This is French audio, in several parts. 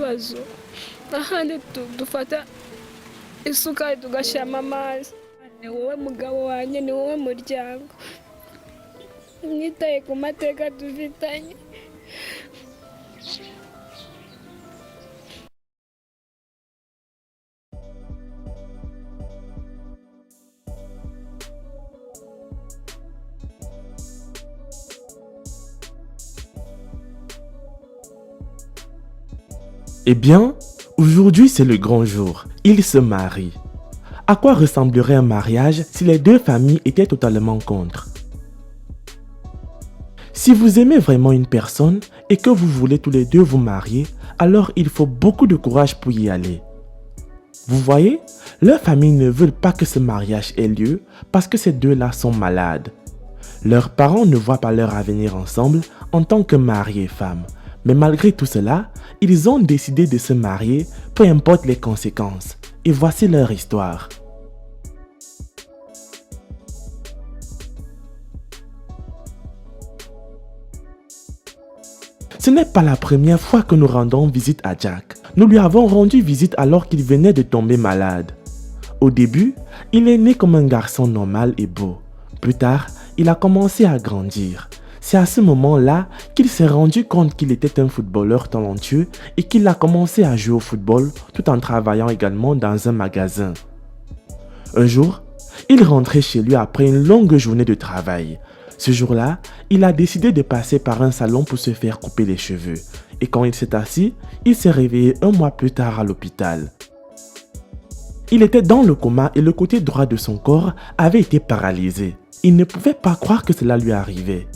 ikibazo ahandi dufata isuka tugashiramo amazi. Ni wowe mugabo wanjye, ni wowe muryango, mwitaye ku mateka dufitanye. Eh bien, aujourd'hui c'est le grand jour. Ils se marient. À quoi ressemblerait un mariage si les deux familles étaient totalement contre? Si vous aimez vraiment une personne et que vous voulez tous les deux vous marier, alors il faut beaucoup de courage pour y aller. Vous voyez, leurs familles ne veulent pas que ce mariage ait lieu parce que ces deux-là sont malades. Leurs parents ne voient pas leur avenir ensemble en tant que mari et femme. Mais malgré tout cela, ils ont décidé de se marier, peu importe les conséquences. Et voici leur histoire. Ce n'est pas la première fois que nous rendons visite à Jack. Nous lui avons rendu visite alors qu'il venait de tomber malade. Au début, il est né comme un garçon normal et beau. Plus tard, il a commencé à grandir. C'est à ce moment-là qu'il s'est rendu compte qu'il était un footballeur talentueux et qu'il a commencé à jouer au football tout en travaillant également dans un magasin. Un jour, il rentrait chez lui après une longue journée de travail. Ce jour-là, il a décidé de passer par un salon pour se faire couper les cheveux. Et quand il s'est assis, il s'est réveillé un mois plus tard à l'hôpital. Il était dans le coma et le côté droit de son corps avait été paralysé. Il ne pouvait pas croire que cela lui arrivait.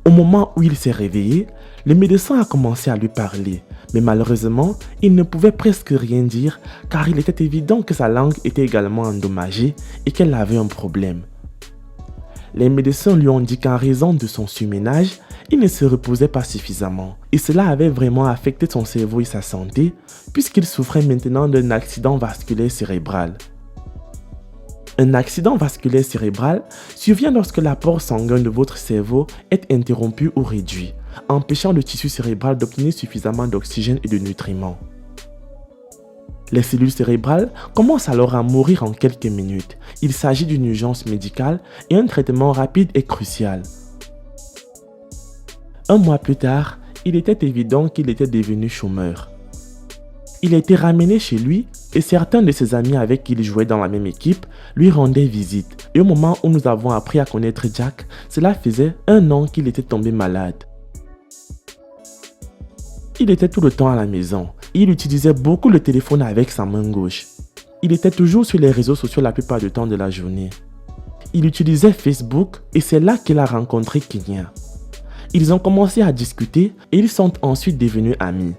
Au moment où il s'est réveillé, le médecin a commencé à lui parler, mais malheureusement, il ne pouvait presque rien dire car il était évident que sa langue était également endommagée et qu'elle avait un problème. Les médecins lui ont dit qu'en raison de son surménage, il ne se reposait pas suffisamment et cela avait vraiment affecté son cerveau et sa santé puisqu'il souffrait maintenant d'un accident vasculaire cérébral. Un accident vasculaire cérébral survient lorsque l'apport sanguin de votre cerveau est interrompu ou réduit, empêchant le tissu cérébral d'obtenir suffisamment d'oxygène et de nutriments. Les cellules cérébrales commencent alors à mourir en quelques minutes. Il s'agit d'une urgence médicale et un traitement rapide est crucial. Un mois plus tard, il était évident qu'il était devenu chômeur. Il a été ramené chez lui et certains de ses amis avec qui il jouait dans la même équipe lui rendaient visite. Et au moment où nous avons appris à connaître Jack, cela faisait 1 an qu'il était tombé malade. Il était tout le temps à la maison. Il utilisait beaucoup le téléphone avec sa main gauche. Il était toujours sur les réseaux sociaux la plupart du temps de la journée. Il utilisait Facebook et c'est là qu'il a rencontré Kenya. Ils ont commencé à discuter et ils sont ensuite devenus amis.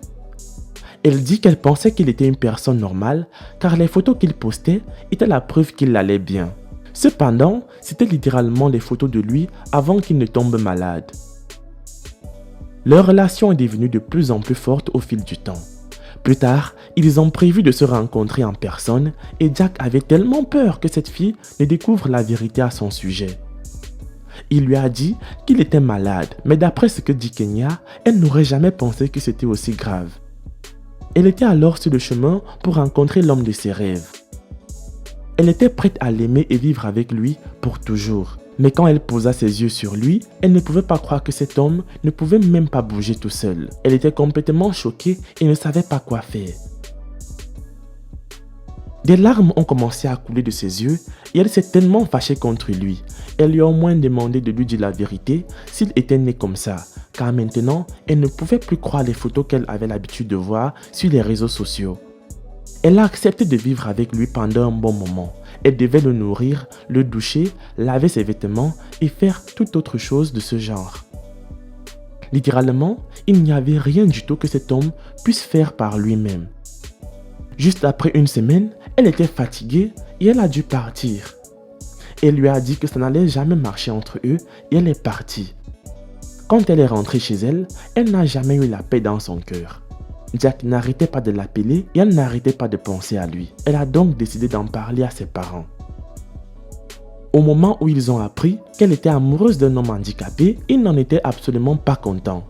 Elle dit qu'elle pensait qu'il était une personne normale car les photos qu'il postait étaient la preuve qu'il allait bien. Cependant, c'était littéralement les photos de lui avant qu'il ne tombe malade. Leur relation est devenue de plus en plus forte au fil du temps. Plus tard, ils ont prévu de se rencontrer en personne et Jack avait tellement peur que cette fille ne découvre la vérité à son sujet. Il lui a dit qu'il était malade, mais d'après ce que dit Kenya, elle n'aurait jamais pensé que c'était aussi grave. Elle était alors sur le chemin pour rencontrer l'homme de ses rêves. Elle était prête à l'aimer et vivre avec lui pour toujours. Mais quand elle posa ses yeux sur lui, elle ne pouvait pas croire que cet homme ne pouvait même pas bouger tout seul. Elle était complètement choquée et ne savait pas quoi faire. Des larmes ont commencé à couler de ses yeux et elle s'est tellement fâchée contre lui. Elle lui a au moins demandé de lui dire la vérité s'il était né comme ça, car maintenant, elle ne pouvait plus croire les photos qu'elle avait l'habitude de voir sur les réseaux sociaux. Elle a accepté de vivre avec lui pendant un bon moment. Elle devait le nourrir, le doucher, laver ses vêtements et faire toute autre chose de ce genre. Littéralement, il n'y avait rien du tout que cet homme puisse faire par lui-même. Juste après 1 semaine, elle était fatiguée et elle a dû partir. Elle lui a dit que ça n'allait jamais marcher entre eux et elle est partie. Quand elle est rentrée chez elle, elle n'a jamais eu la paix dans son cœur. Jack n'arrêtait pas de l'appeler et elle n'arrêtait pas de penser à lui. Elle a donc décidé d'en parler à ses parents. Au moment où ils ont appris qu'elle était amoureuse d'un homme handicapé, ils n'en étaient absolument pas contents.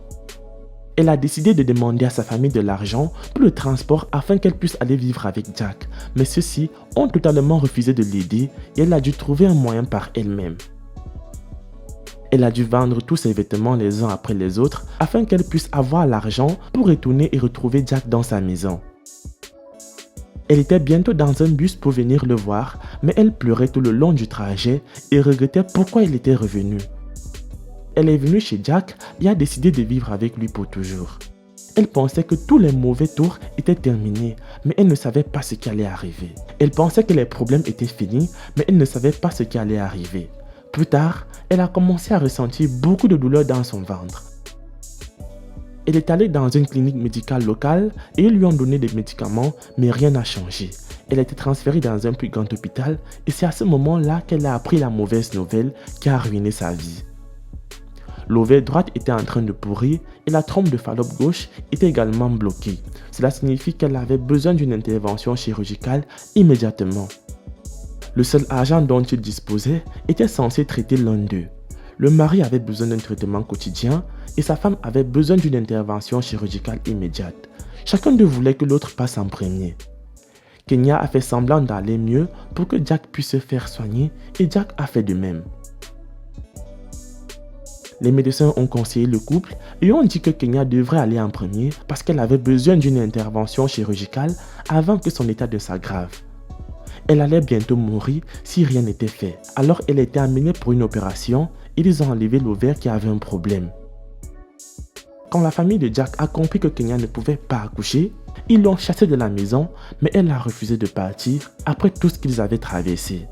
Elle a décidé de demander à sa famille de l'argent pour le transport afin qu'elle puisse aller vivre avec Jack. Mais ceux-ci ont totalement refusé de l'aider et elle a dû trouver un moyen par elle-même. Elle a dû vendre tous ses vêtements les uns après les autres afin qu'elle puisse avoir l'argent pour retourner et retrouver Jack dans sa maison. Elle était bientôt dans un bus pour venir le voir, mais elle pleurait tout le long du trajet et regrettait pourquoi il était revenu. Elle est venue chez Jack et a décidé de vivre avec lui pour toujours. Elle pensait que tous les mauvais tours étaient terminés, mais elle ne savait pas ce qui allait arriver. Elle pensait que les problèmes étaient finis, mais elle ne savait pas ce qui allait arriver. Plus tard, elle a commencé à ressentir beaucoup de douleur dans son ventre. Elle est allée dans une clinique médicale locale et ils lui ont donné des médicaments, mais rien n'a changé. Elle a été transférée dans un plus grand hôpital et c'est à ce moment-là qu'elle a appris la mauvaise nouvelle qui a ruiné sa vie. L'ovaire droite était en train de pourrir et la trompe de Fallope gauche était également bloquée. Cela signifie qu'elle avait besoin d'une intervention chirurgicale immédiatement. Le seul argent dont il disposait était censé traiter l'un d'eux. Le mari avait besoin d'un traitement quotidien et sa femme avait besoin d'une intervention chirurgicale immédiate. Chacun d'eux voulait que l'autre passe en premier. Kenya a fait semblant d'aller mieux pour que Jack puisse se faire soigner et Jack a fait de même. Les médecins ont conseillé le couple et ont dit que Kenya devrait aller en premier parce qu'elle avait besoin d'une intervention chirurgicale avant que son état ne s'aggrave. Elle allait bientôt mourir si rien n'était fait. Alors elle était amenée pour une opération et ils ont enlevé l'ovaire qui avait un problème. Quand la famille de Jack a compris que Kenya ne pouvait pas accoucher, ils l'ont chassée de la maison, mais elle a refusé de partir après tout ce qu'ils avaient traversé.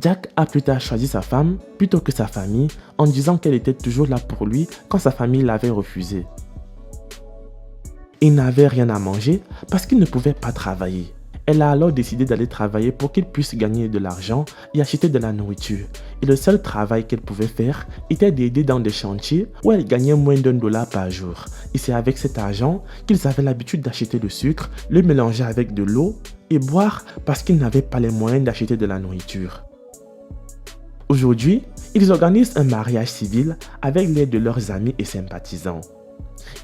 Jack a plus tard choisi sa femme plutôt que sa famille en disant qu'elle était toujours là pour lui quand sa famille l'avait refusé. Il n'avait rien à manger parce qu'il ne pouvait pas travailler. Elle a alors décidé d'aller travailler pour qu'il puisse gagner de l'argent et acheter de la nourriture. Et le seul travail qu'elle pouvait faire était d'aider dans des chantiers où elle gagnait moins d'$1 par jour. Et c'est avec cet argent qu'ils avaient l'habitude d'acheter le sucre, le mélanger avec de l'eau et boire parce qu'ils n'avaient pas les moyens d'acheter de la nourriture. Aujourd'hui, ils organisent un mariage civil avec l'aide de leurs amis et sympathisants.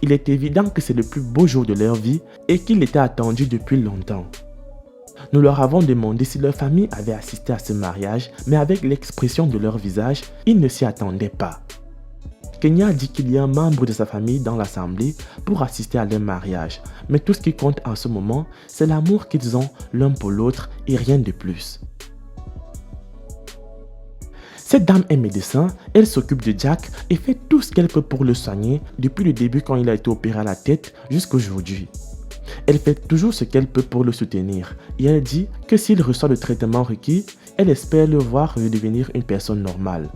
Il est évident que c'est le plus beau jour de leur vie et qu'il était attendu depuis longtemps. Nous leur avons demandé si leur famille avait assisté à ce mariage, mais avec l'expression de leur visage, ils ne s'y attendaient pas. Kenya dit qu'il y a un membre de sa famille dans l'assemblée pour assister à leur mariage, mais tout ce qui compte en ce moment, c'est l'amour qu'ils ont l'un pour l'autre et rien de plus. Cette dame est médecin, elle s'occupe de Jack et fait tout ce qu'elle peut pour le soigner depuis le début quand il a été opéré à la tête jusqu'à aujourd'hui. Elle fait toujours ce qu'elle peut pour le soutenir et elle dit que s'il reçoit le traitement requis, elle espère le voir redevenir une personne normale.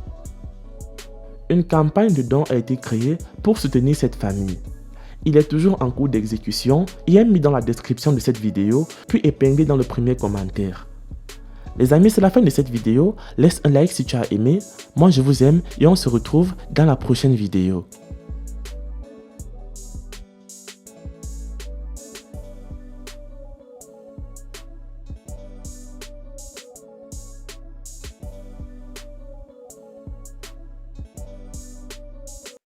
Une campagne de dons a été créée pour soutenir cette famille. Il est toujours en cours d'exécution et est mis dans la description de cette vidéo puis épinglé dans le premier commentaire. Les amis, c'est la fin de cette vidéo. Laisse un like si tu as aimé. Moi, je vous aime et on se retrouve dans la prochaine vidéo.